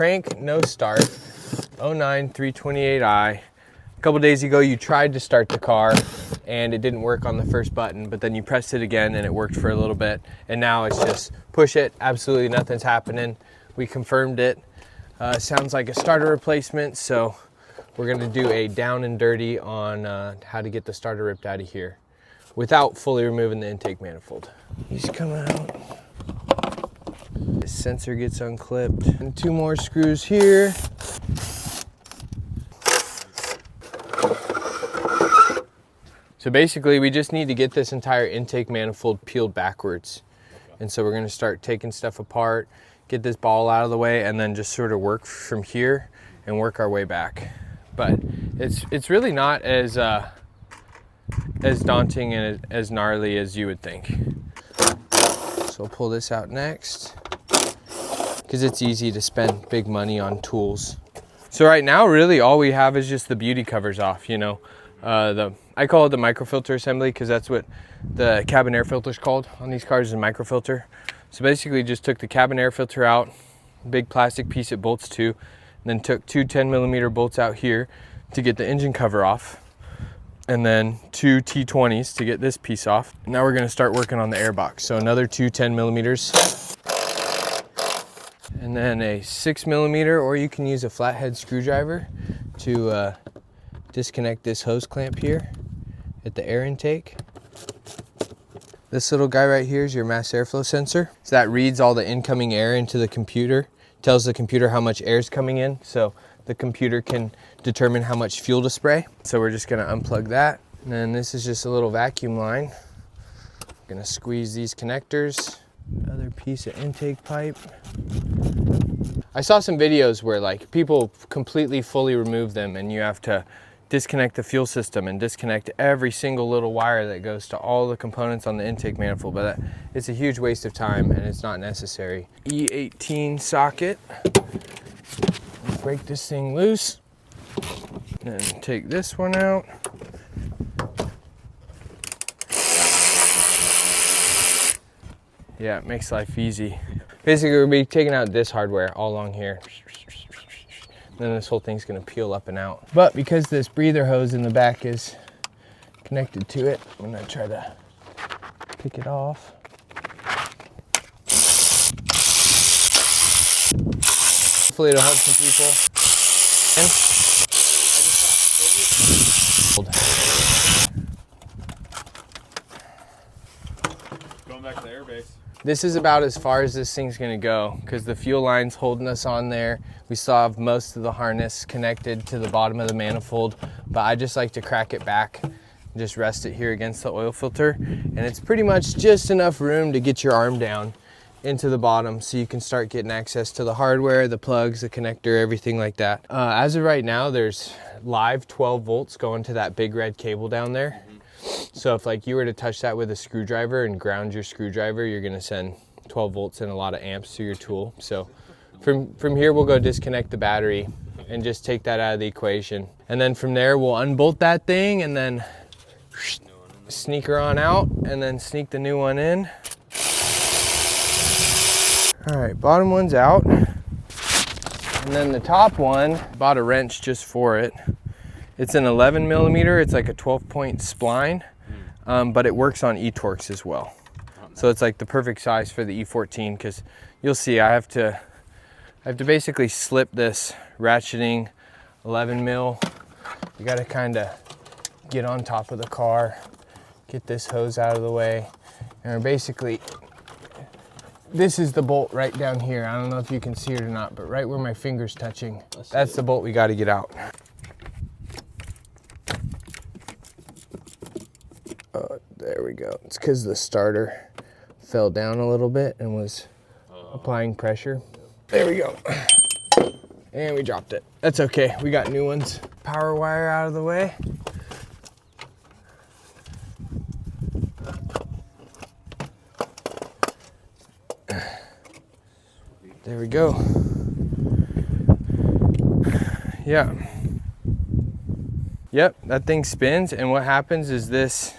crank, no start, 09 328i. A couple days ago you tried to start the car and it didn't work on the first button, but then you pressed it again and it worked for a little bit, and now it's just push it, absolutely nothing's happening. We confirmed it. Sounds like a starter replacement, so we're gonna do a down and dirty on how to get the starter ripped out of here without fully removing the intake manifold. These come out. This sensor gets unclipped. And 2 more screws here. So basically we just need to get this entire intake manifold peeled backwards. And so we're gonna start taking stuff apart, get this ball out of the way, and then just sort of work from here and work our way back. But it's really not as daunting and as gnarly as you would think. So I'll pull this out next, because it's easy to spend big money on tools. So right now, really all we have is just the beauty covers off, you know. I call it the microfilter assembly because that's what the cabin air filter is called on these cars, is a microfilter. So basically just took the cabin air filter out, big plastic piece it bolts to, and then took 2 10mm bolts out here to get the engine cover off, and then 2 T20s to get this piece off. Now we're gonna start working on the air box. So another 2 10mm, and then a 6mm, or you can use a flathead screwdriver to disconnect this hose clamp here at the air intake. This little guy right here is your mass airflow sensor. So that reads all the incoming air into the computer, tells the computer how much air is coming in, so the computer can determine how much fuel to spray. So we're just gonna unplug that. And then this is just a little vacuum line. I'm gonna squeeze these connectors. Another piece of intake pipe. I saw some videos where like people completely fully remove them, and you have to disconnect the fuel system and disconnect every single little wire that goes to all the components on the intake manifold, but it's a huge waste of time and it's not necessary. E18 socket. Break this thing loose. Then take this one out. Yeah, it makes life easy. Basically, we'll be taking out this hardware all along here. Then this whole thing's gonna peel up and out. But because this breather hose in the back is connected to it, I'm gonna try to pick it off. Hopefully it'll help some people. Going back to the airbase. This is about as far as this thing's gonna go, because the fuel line's holding us on there. We still have most of the harness connected to the bottom of the manifold, but I just like to crack it back and just rest it here against the oil filter. And it's pretty much just enough room to get your arm down into the bottom so you can start getting access to the hardware, the plugs, the connector, everything like that. As of right now, there's live 12 volts going to that big red cable down there. So if like you were to touch that with a screwdriver and ground your screwdriver, you're gonna send 12 volts and a lot of amps to your tool. So from here, we'll go disconnect the battery and just take that out of the equation. And then from there, we'll unbolt that thing and then sneak her on out and then sneak the new one in. All right, bottom one's out. And then the top one, bought a wrench just for it. It's an 11mm, it's like a 12-point spline, but it works on E-Torx as well. So it's like the perfect size for the E14, because you'll see I have to basically slip this ratcheting 11mm. You gotta kinda get on top of the car, get this hose out of the way, and basically, this is the bolt right down here. I don't know if you can see it or not, but right where my finger's touching, that's the bolt we gotta get out. There we go. It's because the starter fell down a little bit and was applying pressure. There we go. And we dropped it. That's okay, we got new ones. Power wire out of the way. There we go. Yeah. Yep, that thing spins, and what happens is this,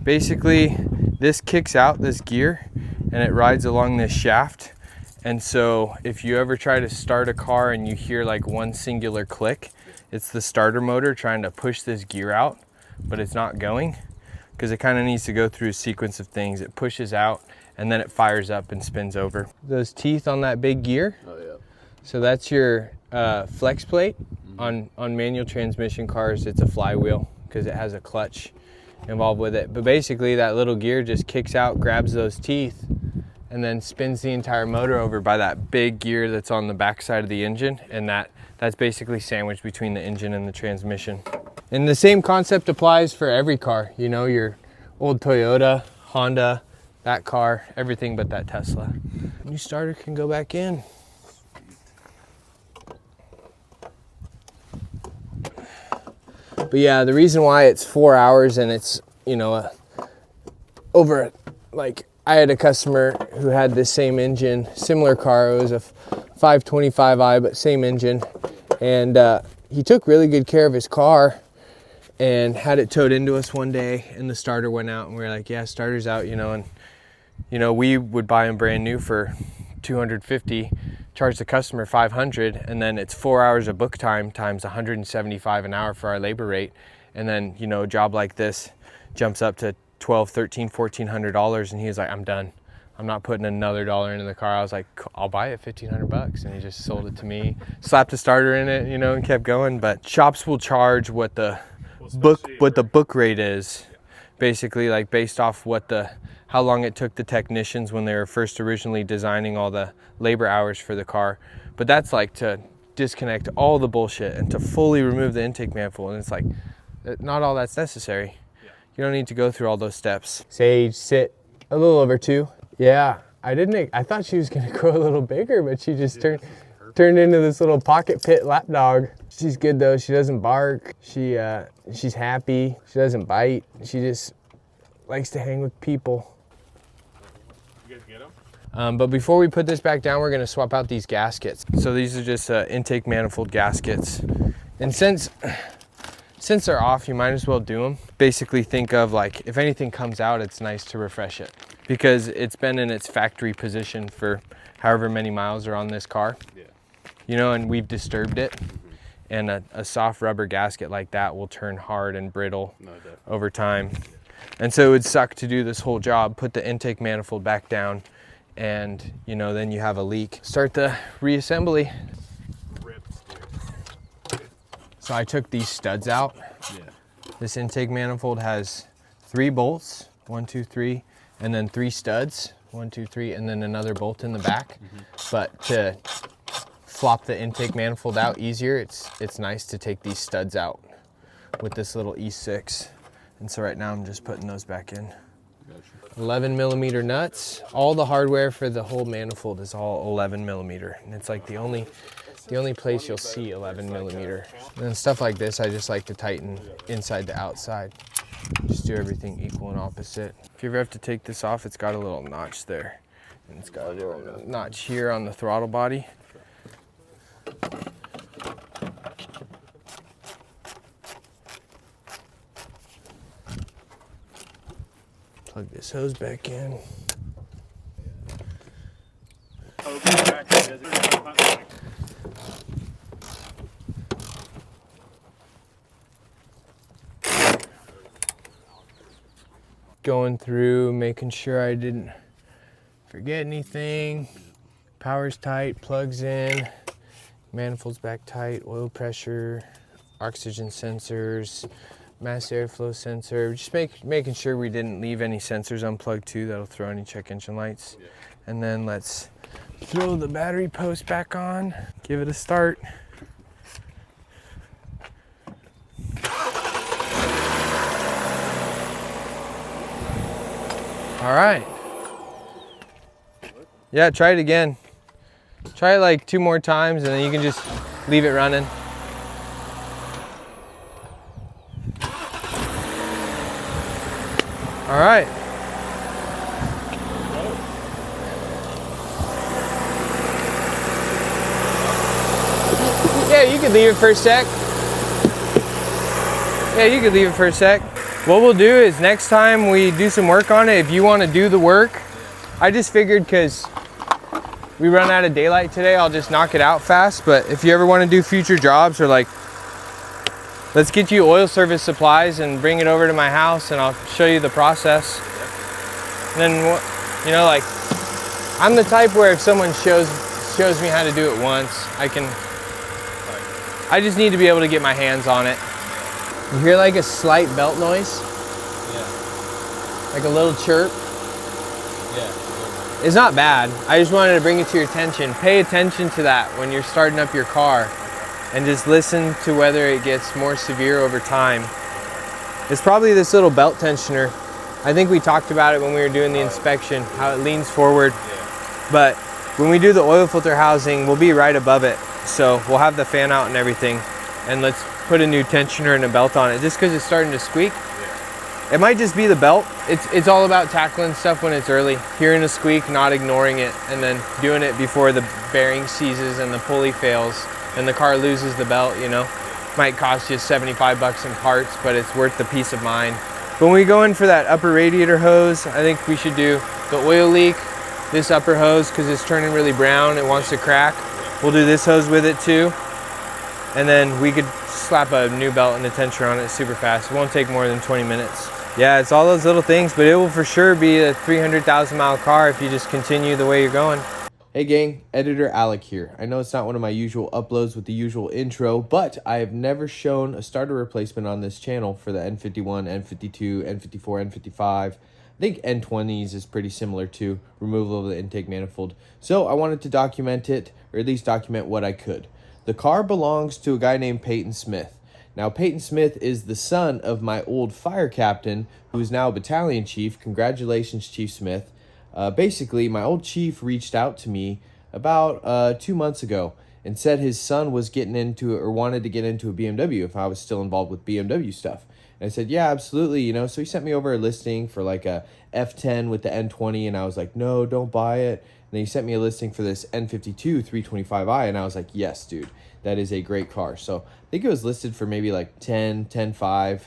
basically, this kicks out this gear and it rides along this shaft, And so if you ever try to start a car and you hear like one singular click, it's the starter motor trying to push this gear out, but it's not going, because it kind of needs to go through a sequence of things. It pushes out and then it fires up and spins over. Those teeth on that big gear, so that's your flex plate. On manual transmission cars, it's a flywheel because it has a clutch involved with it. But basically that little gear just kicks out, grabs those teeth, and then spins the entire motor over by that big gear that's on the back side of the engine, and that's basically sandwiched between the engine and the transmission. And the same concept applies for every car, you know, your old Toyota, Honda, that car, everything but that Tesla. New starter can go back in. But yeah, the reason why it's 4 hours and it's, you know, over, like, I had a customer who had this same engine, similar car. It was a 525i, but same engine. And he took really good care of his car and had it towed into us one day, and the starter went out, and we were like, yeah, starter's out, you know. And, you know, we would buy them brand new for $250, charge the customer $500, and then it's 4 hours of book time times $175 an hour for our labor rate. And then, you know, a job like this jumps up to $1,200, $1,300, $1,400, and he was like, I'm done. I'm not putting another dollar into the car. I was like, I'll buy it, $1,500, and he just sold it to me. Slapped a starter in it, you know, and kept going. But shops will charge what the book rate is, basically, like based off how long it took the technicians when they were first originally designing all the labor hours for the car. But that's like to disconnect all the bullshit and to fully remove the intake manifold. And it's like, not all that's necessary. You don't need to go through all those steps. Sage, sit a little over 2. Yeah, I thought she was gonna grow a little bigger, but she just turned into this little pocket pit lapdog. She's good though. She doesn't bark. She's happy. She doesn't bite. She just likes to hang with people. You guys get them? But before we put this back down, we're gonna swap out these gaskets. So these are just intake manifold gaskets. And since they're off, you might as well do them. Basically think of like, if anything comes out, it's nice to refresh it, because it's been in its factory position for however many miles are on this car. Yeah. You know, and we've disturbed it. And a soft rubber gasket like that will turn hard and brittle over time. And so it would suck to do this whole job, put the intake manifold back down, and, you know, then you have a leak. Start the reassembly. So I took these studs out. Yeah. This intake manifold has 3 bolts, 1, 2, 3, and then 3 studs, 1, 2, 3, and then another bolt in the back. But to flop the intake manifold out easier, it's nice to take these studs out with this little E6. And so right now I'm just putting those back in. 11 millimeter nuts. All the hardware for the whole manifold is all 11 millimeter. And it's like the only place you'll see 11 millimeter. And then stuff like this, I just like to tighten inside to outside. Just do everything equal and opposite. If you ever have to take this off, it's got a little notch there. And it's got a little notch here on the throttle body. Plug this hose back in. Going through, making sure I didn't forget anything. Power's tight, plugs in, manifold's back tight, oil pressure, oxygen sensors, mass airflow sensor. Just making sure we didn't leave any sensors unplugged too. That'll throw any check engine lights. Yeah. And then let's throw the battery post back on, give it a start. All right. Yeah, try it again. Try it like 2 more times, and then you can just leave it running. All right. Yeah, you could leave it for a sec. Yeah, you could leave it for a sec. What we'll do is next time we do some work on it, if you want to do the work, I just figured because we run out of daylight today, I'll just knock it out fast. But if you ever want to do future jobs, or like, let's get you oil service supplies and bring it over to my house and I'll show you the process. And then, you know, like, I'm the type where if someone shows me how to do it once, I just need to be able to get my hands on it. You hear like a slight belt noise? Yeah. Like a little chirp? Yeah. It's not bad. I just wanted to bring it to your attention. Pay attention to that when you're starting up your car and just listen to whether it gets more severe over time. It's probably this little belt tensioner. I think we talked about it when we were doing the inspection, how it leans forward. Yeah. But when we do the oil filter housing, we'll be right above it. So we'll have the fan out and everything. And let's put a new tensioner and a belt on it just because it's starting to squeak. It might just be the belt. It's all about tackling stuff when it's early. Hearing a squeak, not ignoring it, and then doing it before the bearing seizes and the pulley fails and the car loses the belt, you know. Might cost you 75 bucks in parts, but it's worth the peace of mind. When we go in for that upper radiator hose, I think we should do the oil leak, this upper hose, because it's turning really brown, it wants to crack. We'll do this hose with it too. And then we could slap a new belt and a tensioner on it super fast. It won't take more than 20 minutes. Yeah, it's all those little things, but it will for sure be a 300,000 mile car if you just continue the way you're going. Hey gang, editor Alec here. I know it's not one of my usual uploads with the usual intro, but I have never shown a starter replacement on this channel for the N51, N52, N54, N55. I think N20s is pretty similar to removal of the intake manifold. So I wanted to document it, or at least document what I could. The car belongs to a guy named Payton Smith. Now, Payton Smith is the son of my old fire captain, who is now a battalion chief. Congratulations, Chief Smith. Basically, my old chief reached out to me about 2 months ago and said his son was getting into or wanted to get into a BMW if I was still involved with BMW stuff. And I said, yeah, absolutely, you know. So he sent me over a listing for like a F10 with the N20, and I was like, no, don't buy it. And then he sent me a listing for this N52 325i, and I was like, yes, dude, that is a great car. So I think it was listed for maybe like 10.5,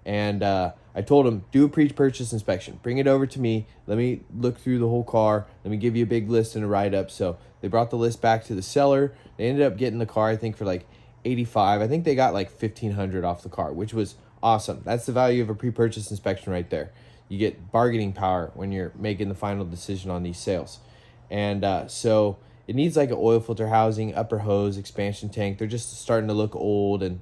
and I told him, do a pre-purchase inspection. Bring it over to me. Let me look through the whole car. Let me give you a big list and a write-up. So they brought the list back to the seller. They ended up getting the car, I think, for like 85. I think they got like 1,500 off the car, which was awesome. That's the value of a pre-purchase inspection right there. You get bargaining power when you're making the final decision on these sales. And so it needs like an oil filter housing, upper hose, expansion tank. They're just starting to look old, and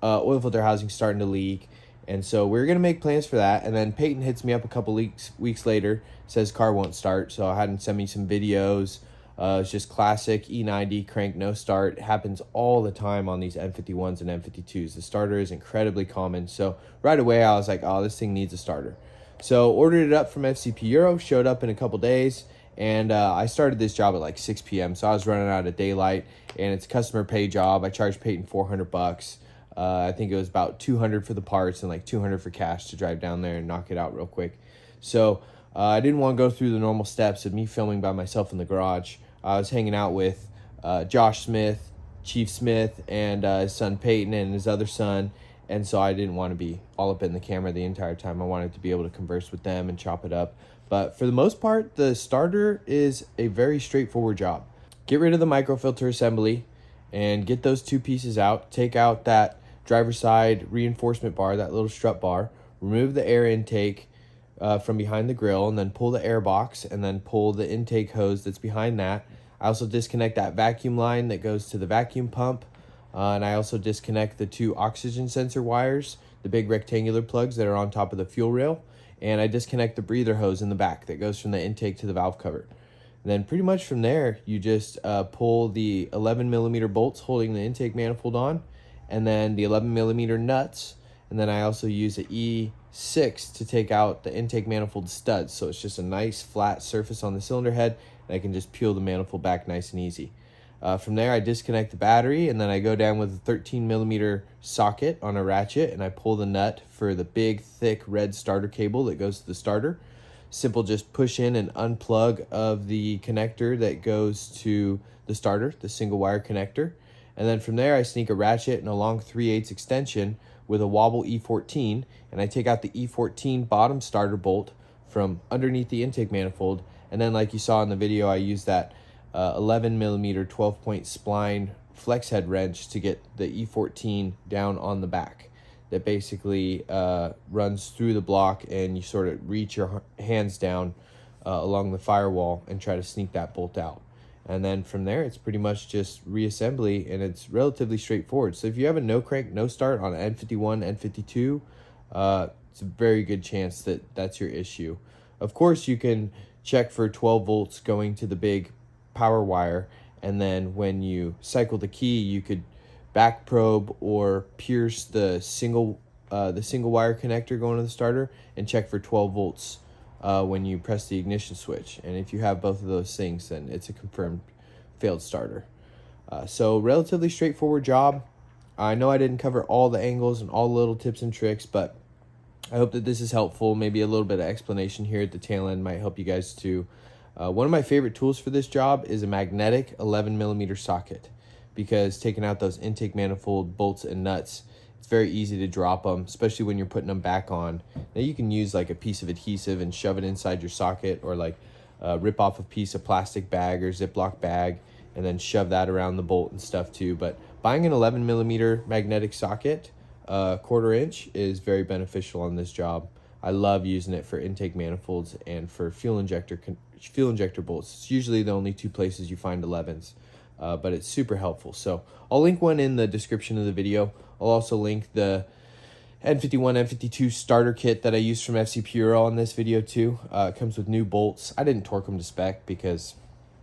oil filter housing starting to leak. And so we're going to make plans for that. And then Payton hits me up a couple weeks later, says car won't start. So I had him send me some videos. It's just classic E90 crank no start. It happens all the time on these N51s and N52s. The starter is incredibly common. So right away I was like, oh, this thing needs a starter. So ordered it up from FCP Euro, showed up in a couple days. And I started this job at like 6 p.m. So I was running out of daylight, and it's a customer pay job. I charged Payton 400 bucks. I think it was about 200 for the parts and like 200 for cash to drive down there and knock it out real quick. So I didn't want to go through the normal steps of me filming by myself in the garage. I was hanging out with Josh Smith, Chief Smith, and his son Payton and his other son. And so I didn't want to be all up in the camera the entire time. I wanted to be able to converse with them and chop it up. But for the most part, the starter is a very straightforward job. Get rid of the microfilter assembly and get those two pieces out. Take out that driver's side reinforcement bar, that little strut bar. Remove the air intake from behind the grill, and then pull the air box, and then pull the intake hose that's behind that. I also disconnect that vacuum line that goes to the vacuum pump. And I also disconnect the two oxygen sensor wires, the big rectangular plugs that are on top of the fuel rail. And I disconnect the breather hose in the back that goes from the intake to the valve cover. And then pretty much from there, you just pull the 11 millimeter bolts holding the intake manifold on, and then the 11 millimeter nuts. And then I also use an E9X to take out the intake manifold studs. So it's just a nice flat surface on the cylinder head, and I can just peel the manifold back nice and easy. From there, I disconnect the battery, and then I go down with a 13 millimeter socket on a ratchet, and I pull the nut for the big, thick red starter cable that goes to the starter. Simple, just push in and unplug of the connector that goes to the starter, the single wire connector. And then from there, I sneak a ratchet and a long 3/8 extension with a Wobble E14, and I take out the E14 bottom starter bolt from underneath the intake manifold. And then like you saw in the video, I use that 11 millimeter 12-point spline flex head wrench to get the E14 down on the back. That basically runs through the block, and you sort of reach your hands down along the firewall and try to sneak that bolt out. And then from there, it's pretty much just reassembly, and it's relatively straightforward. So if you have a no crank, no start on N51, N52, it's a very good chance that that's your issue. Of course, you can check for 12 volts going to the big power wire, and then when you cycle the key, you could back probe or pierce the single wire connector going to the starter and check for 12 volts when you press the ignition switch. And if you have both of those things, then it's a confirmed failed starter. So relatively straightforward job. I know I didn't cover all the angles and all the little tips and tricks, but I hope that this is helpful. Maybe a little bit of explanation here at the tail end might help you guys too. One of my favorite tools for this job is a magnetic 11 millimeter socket, because taking out those intake manifold bolts and nuts, it's very easy to drop them, especially when you're putting them back on. Now you can use like a piece of adhesive and shove it inside your socket, or like rip off a piece of plastic bag or Ziploc bag and then shove that around the bolt and stuff too. But buying an 11 millimeter magnetic socket, 1/4 inch, is very beneficial on this job. I love using it for intake manifolds and for fuel injector bolts. It's usually the only two places you find 11s. But it's super helpful. So I'll link one in the description of the video. I'll also link the N51, N52 starter kit that I used from FC Puro on this video too. It comes with new bolts. I didn't torque them to spec because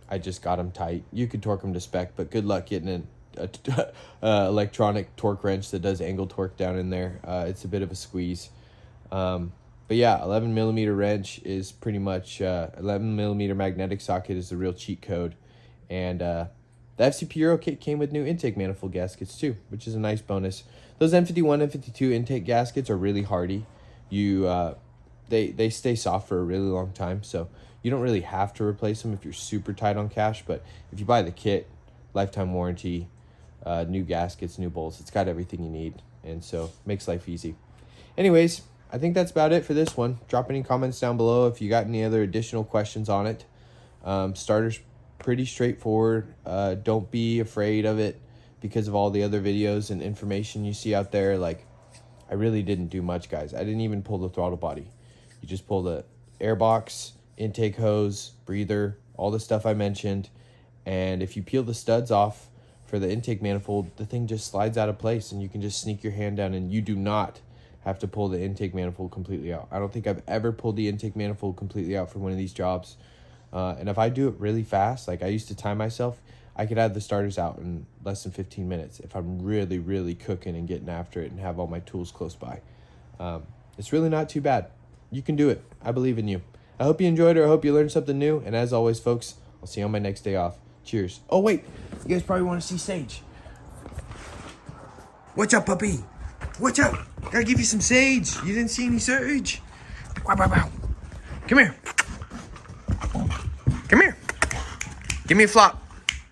I just got them tight. You could torque them to spec, but good luck getting an electronic torque wrench that does angle torque down in there. It's a bit of a squeeze. But yeah, 11 millimeter wrench is pretty much 11 millimeter magnetic socket is the real cheat code. And the FC Puro kit came with new intake manifold gaskets too, which is a nice bonus. Those N51, N52 intake gaskets are really hardy. They stay soft for a really long time, so you don't really have to replace them if you're super tight on cash. But if you buy the kit, lifetime warranty, new gaskets, new bolts, it's got everything you need, and so makes life easy. Anyways, I think that's about it for this one. Drop any comments down below if you got any other additional questions on it. Starter's pretty straightforward. Don't be afraid of it because of all the other videos and information you see out there. Like, I really didn't do much, guys. I didn't even pull the throttle body. You just pull the airbox, intake hose, breather, all the stuff I mentioned. And if you peel the studs off for the intake manifold, the thing just slides out of place and you can just sneak your hand down, and you do not have to pull the intake manifold completely out. I don't think I've ever pulled the intake manifold completely out for one of these jobs. And if I do it really fast, like I used to time myself, I could have the starters out in less than 15 minutes if I'm really, really cooking and getting after it and have all my tools close by. It's really not too bad. You can do it. I believe in you. I hope you enjoyed it. I hope you learned something new. And as always, folks, I'll see you on my next day off. Cheers. Oh, wait. You guys probably want to see Sage. What's up, puppy? What's up? Gotta give you some Sage. You didn't see any Sage? Wow, wow, wow. Come here. Come here. Give me a flop.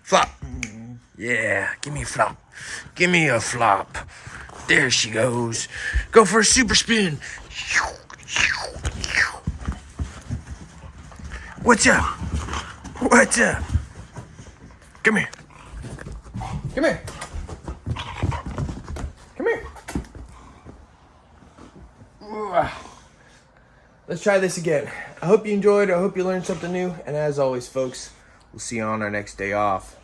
Flop. Yeah, give me a flop. Give me a flop. There she goes. Go for a super spin. What's up? What's up? Come here. Come here. Come here. Let's try this again. I hope you enjoyed. I hope you learned something new. And as always, folks, we'll see you on our next day off.